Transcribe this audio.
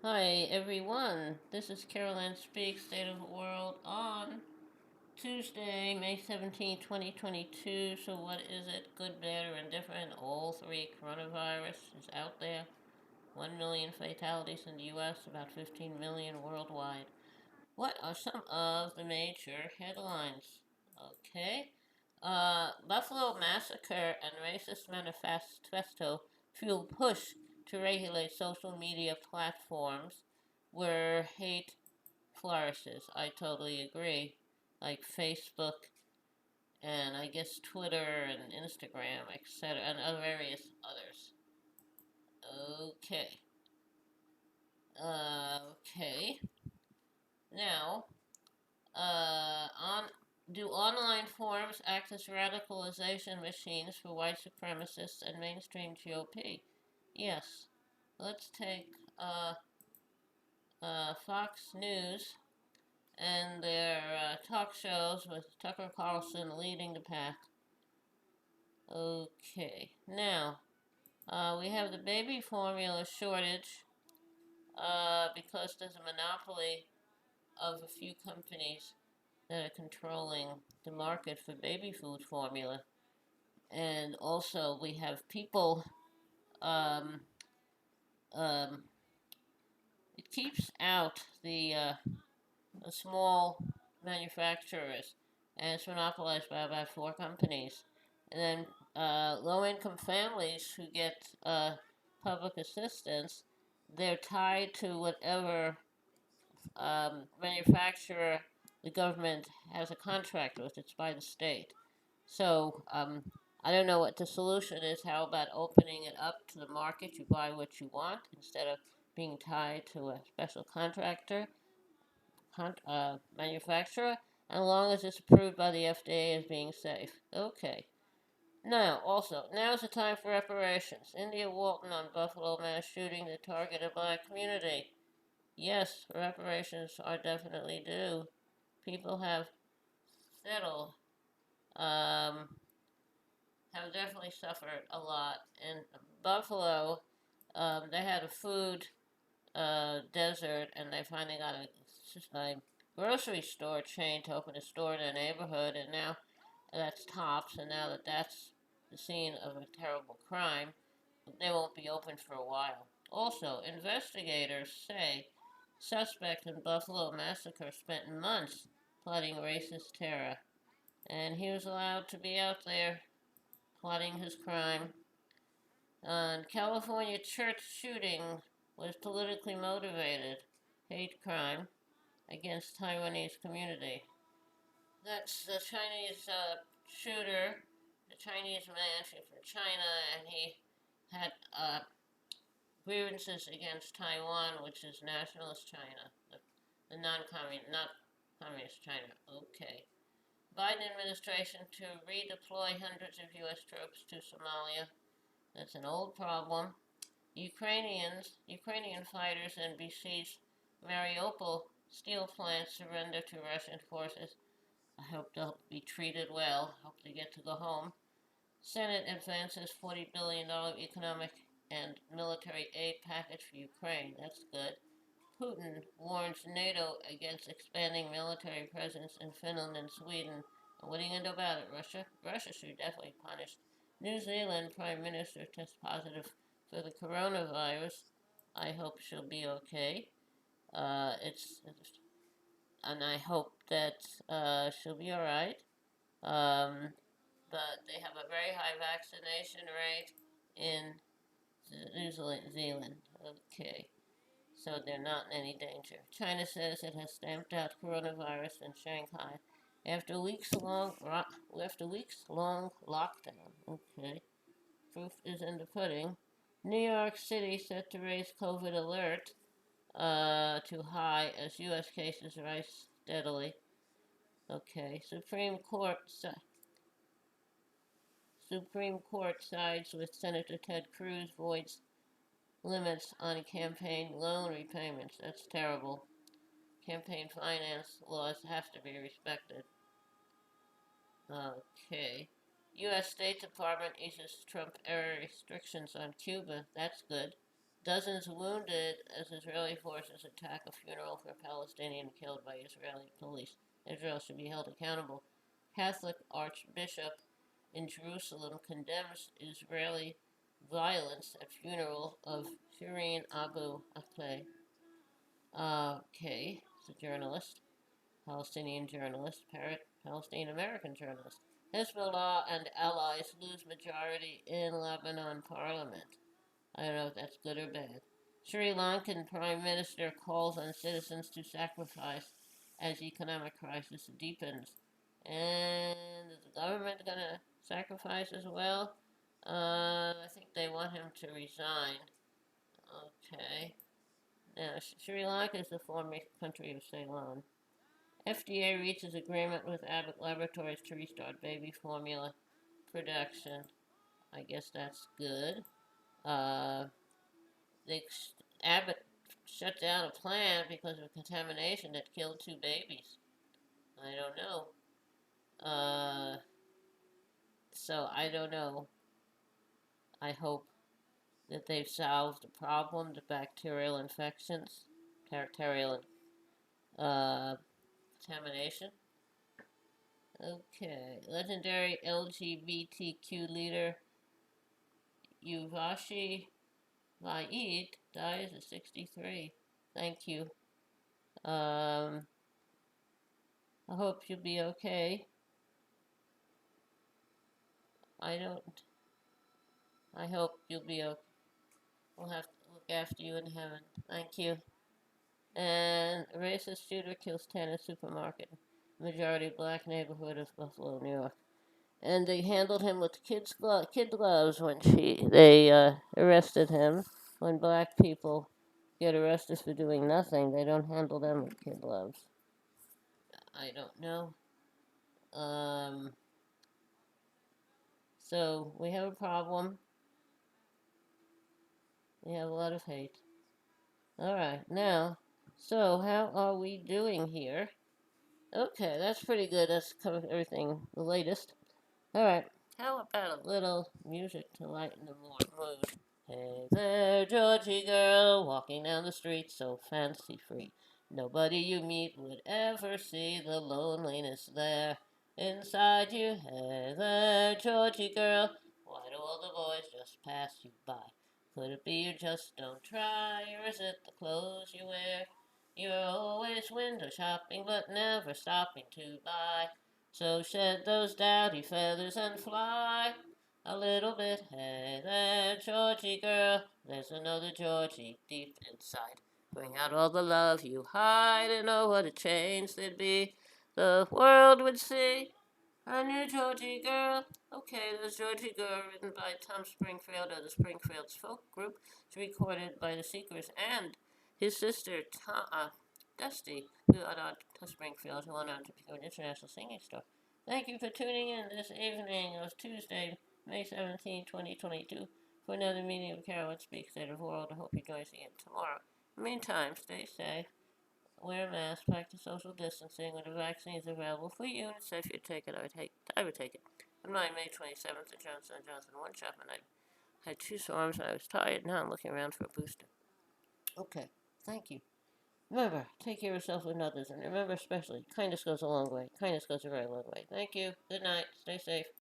Hi everyone, this is Caroline Speaks, State of the World on Tuesday, May 17th, 2022. So what is it? Good, bad, or indifferent? All three. Coronavirus is out there. 1 million fatalities in the US, about 15 million worldwide. What are some of the major headlines? Okay. Buffalo massacre and racist manifesto fuel push to regulate social media platforms where hate flourishes. I totally agree. Like Facebook and I guess Twitter and Instagram, etc., and other various others. Okay. Okay. Now, on do online forums act as radicalization machines for white supremacists and mainstream GOP? Yes. Let's take Fox News and their talk shows with Tucker Carlson leading the pack. Okay. Now, we have the baby formula shortage because there's a monopoly of a few companies that are controlling the market for baby food formula. And also, we have people, um, um, it keeps out the small manufacturers, and it's monopolized by about four companies. And then low income families who get public assistance, they're tied to whatever manufacturer the government has a contract with. It's by the state. So I don't know what the solution is. How about opening it up to the market? You buy what you want instead of being tied to a special contractor, manufacturer, as long as it's approved by the FDA as being safe. Okay. Now, also, now's the time for reparations. India Walton on Buffalo mass shooting that targeted black community. Yes, reparations are definitely due. People have settled, um, have definitely suffered a lot. In Buffalo, they had a food desert, and they finally got a grocery store chain to open a store in their neighborhood, and now that's Tops, and now that that's the scene of a terrible crime, they won't be open for a while. Also, investigators say suspect in Buffalo massacre spent months plotting racist terror, and he was allowed to be out there plotting his crime. California church shooting was politically motivated hate crime against Taiwanese community. That's the Chinese shooter, the Chinese man from China, and he had grievances against Taiwan, which is nationalist China, the non-communist, not communist China. Okay. Biden administration to redeploy hundreds of U.S. troops to Somalia. That's an old problem. Ukrainian fighters in besieged Mariupol steel plant surrender to Russian forces. I hope they'll be treated well. Hope they get to go home. Senate advances $40 billion economic and military aid package for Ukraine. That's good. Putin warns NATO against expanding military presence in Finland and Sweden. What are you going to do about it, Russia? Russia should definitely be punished. New Zealand Prime Minister tests positive for the coronavirus. I hope she'll be okay. And I hope that she'll be all right. Um, but they have a very high vaccination rate in New Zealand. Okay. So they're not in any danger. China says it has stamped out coronavirus in Shanghai after weeks long lockdown. Okay, proof is in the pudding. New York City set to raise COVID alert to high as U.S. cases rise steadily. Okay, Supreme Court sides with Senator Ted Cruz, voids limits on campaign loan repayments. That's terrible. Campaign finance laws have to be respected. Okay. U.S. State Department eases Trump era restrictions on Cuba. That's good. Dozens wounded as Israeli forces attack a funeral for a Palestinian killed by Israeli police. Israel should be held accountable. Catholic Archbishop in Jerusalem condemns Israeli violence at funeral of Shireen Abu Akleh. Okay, it's a journalist, Palestinian journalist, Palestinian American journalist. Hezbollah and allies lose majority in Lebanon parliament. I don't know if that's good or bad. Sri Lankan Prime Minister calls on citizens to sacrifice as economic crisis deepens. And is the government going to sacrifice as well? I think they want him to resign. Okay. Now, Sri Lanka is the former country of Ceylon. FDA reaches agreement with Abbott Laboratories to restart baby formula production. I guess that's good. Uh, they Abbott shut down a plant because of contamination that killed two babies. I don't know. So I don't know. I hope that they've solved the problem, the bacterial infections, bacterial contamination. Okay, legendary LGBTQ leader Yuvashi Vaid dies at 63. Thank you. I hope you'll be okay. I don't. I hope you'll be okay. We'll have to look after you in heaven. Thank you. And a racist shooter kills 10 in supermarket. Majority black neighborhood of Buffalo, New York. And they handled him with kid gloves when they arrested him. When black people get arrested for doing nothing, they don't handle them with kid gloves. I don't know. So we have a problem. We have a lot of hate. All right, now, so how are we doing here? Okay, that's pretty good. That's covered everything, the latest. All right, how about a little music to lighten the mood? Hey there, Georgie girl, walking down the street so fancy free. Nobody you meet would ever see the loneliness there inside you. Hey there, Georgie girl, why do all the boys just pass you by? Could it be you just don't try, or is it the clothes you wear? You're always window shopping, but never stopping to buy. So shed those dowdy feathers and fly a little bit. Hey there, Georgie girl, there's another Georgie deep inside. Bring out all the love you hide and oh, what a change there'd be. The world would see a new Georgie girl. Okay, there's Georgie Girl, written by Tom Springfield of the Springfield's folk group. It's recorded by the Seekers and his sister, Dusty, who went on to Springfield, who went on to become an international singing star. Thank you for tuning in this evening of Tuesday, May 17, 2022, for another meeting of Carolyn Speaks State of the World. I hope you join us again tomorrow. In the meantime, stay safe, wear a mask, practice social distancing. When the vaccine is available for you and it's safe you take it, I would take it. On my May 27th at Johnson & Johnson one shop, and I had two swarms and I was tired. Now I'm looking around for a booster. Okay, thank you. Remember, take care of yourself and others, and remember especially, kindness goes a long way. Kindness goes a very long way. Thank you. Good night. Stay safe.